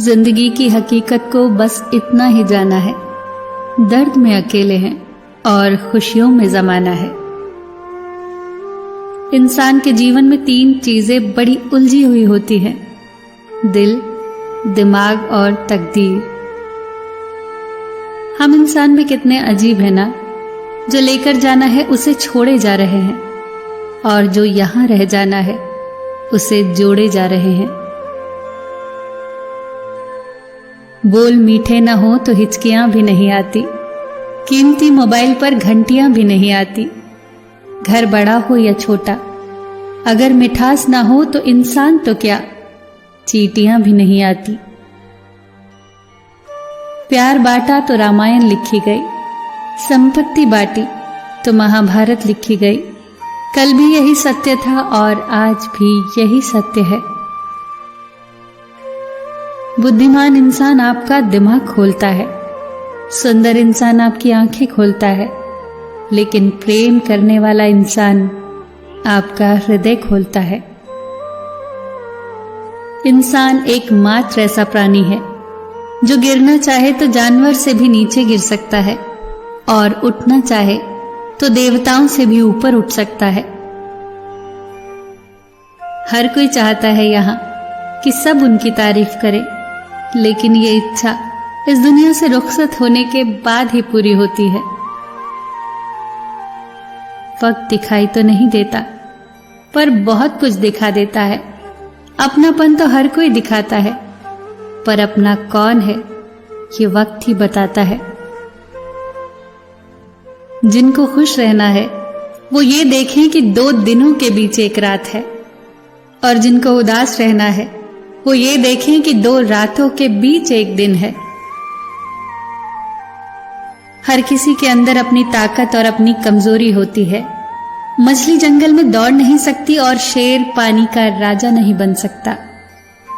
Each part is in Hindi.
जिंदगी की हकीकत को बस इतना ही जाना है, दर्द में अकेले हैं और खुशियों में जमाना है। इंसान के जीवन में 3 चीजें बड़ी उलझी हुई होती हैं, दिल, दिमाग और तकदीर। हम इंसान में कितने अजीब हैं ना, जो लेकर जाना है उसे छोड़े जा रहे हैं और जो यहां रह जाना है उसे जोड़े जा रहे हैं। बोल मीठे ना हो तो हिचकियां भी नहीं आती, कीमती मोबाइल पर घंटियां भी नहीं आती। घर बड़ा हो या छोटा, अगर मिठास ना हो तो इंसान तो क्या, चींटियां भी नहीं आती। प्यार बांटा तो रामायण लिखी गई, संपत्ति बांटी तो महाभारत लिखी गई। कल भी यही सत्य था और आज भी यही सत्य है। बुद्धिमान इंसान आपका दिमाग खोलता है, सुंदर इंसान आपकी आंखें खोलता है, लेकिन प्रेम करने वाला इंसान आपका हृदय खोलता है। इंसान एकमात्र ऐसा प्राणी है जो गिरना चाहे तो जानवर से भी नीचे गिर सकता है और उठना चाहे तो देवताओं से भी ऊपर उठ सकता है। हर कोई चाहता है यहां कि सब उनकी तारीफ करें, लेकिन ये इच्छा इस दुनिया से रुखसत होने के बाद ही पूरी होती है। वक्त दिखाई तो नहीं देता, पर बहुत कुछ दिखा देता है। अपनापन तो हर कोई दिखाता है, पर अपना कौन है ये वक्त ही बताता है। जिनको खुश रहना है वो ये देखें कि 2 दिनों के बीच एक रात है, और जिनको उदास रहना है वो ये देखें कि 2 रातों के बीच एक दिन है। हर किसी के अंदर अपनी ताकत और अपनी कमजोरी होती है। मछली जंगल में दौड़ नहीं सकती और शेर पानी का राजा नहीं बन सकता।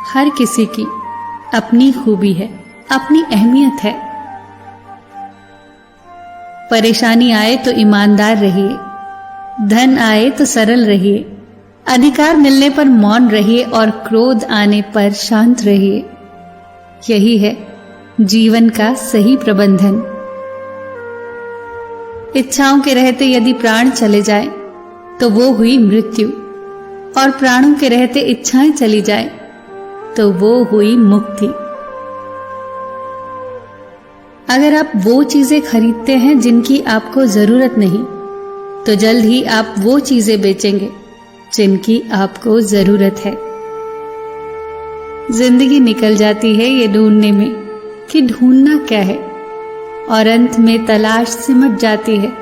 हर किसी की अपनी खूबी है, अपनी अहमियत है। परेशानी आए तो ईमानदार रहिए, धन आए तो सरल रहिए, अधिकार मिलने पर मौन रहिए और क्रोध आने पर शांत रहिए। यही है जीवन का सही प्रबंधन। इच्छाओं के रहते यदि प्राण चले जाए तो वो हुई मृत्यु, और प्राणों के रहते इच्छाएं चली जाए तो वो हुई मुक्ति। अगर आप वो चीजें खरीदते हैं जिनकी आपको जरूरत नहीं, तो जल्द ही आप वो चीजें बेचेंगे जिनकी आपको जरूरत है। जिंदगी निकल जाती है ये ढूंढने में कि ढूंढना क्या है, और अंत में तलाश सिमट जाती है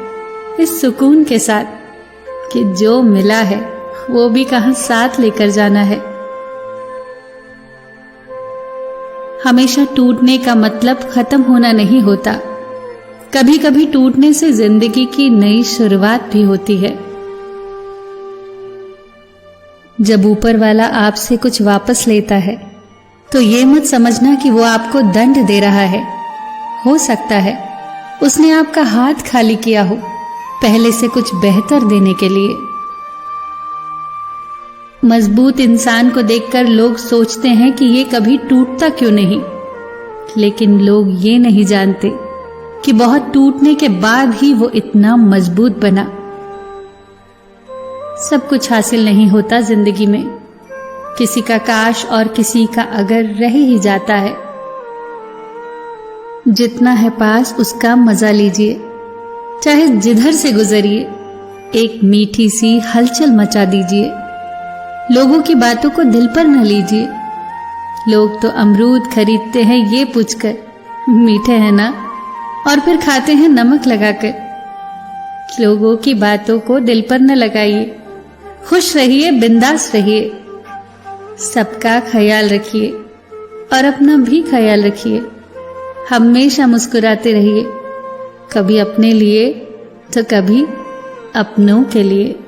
इस सुकून के साथ कि जो मिला है वो भी कहां साथ लेकर जाना है। हमेशा टूटने का मतलब खत्म होना नहीं होता। कभी कभी टूटने से जिंदगी की नई शुरुआत भी होती है। जब ऊपर वाला आपसे कुछ वापस लेता है तो ये मत समझना कि वो आपको दंड दे रहा है। हो सकता है उसने आपका हाथ खाली किया हो, पहले से कुछ बेहतर देने के लिए। मजबूत इंसान को देखकर लोग सोचते हैं कि ये कभी टूटता क्यों नहीं, लेकिन लोग ये नहीं जानते कि बहुत टूटने के बाद ही वो इतना मजबूत बना। सब कुछ हासिल नहीं होता जिंदगी में, किसी का काश और किसी का अगर रह ही जाता है। जितना है पास उसका मजा लीजिए, चाहे जिधर से गुजरिए, एक मीठी सी हलचल मचा दीजिए। लोगों की बातों को दिल पर न लीजिए। लोग तो अमरूद खरीदते हैं ये पूछकर मीठे हैं ना, और फिर खाते हैं नमक लगाकर। लोगों की बातों को दिल पर न लगाइए। खुश रहिए, बिंदास रहिए, सबका ख्याल रखिए और अपना भी ख्याल रखिए। हमेशा मुस्कुराते रहिए, कभी अपने लिए तो कभी अपनों के लिए।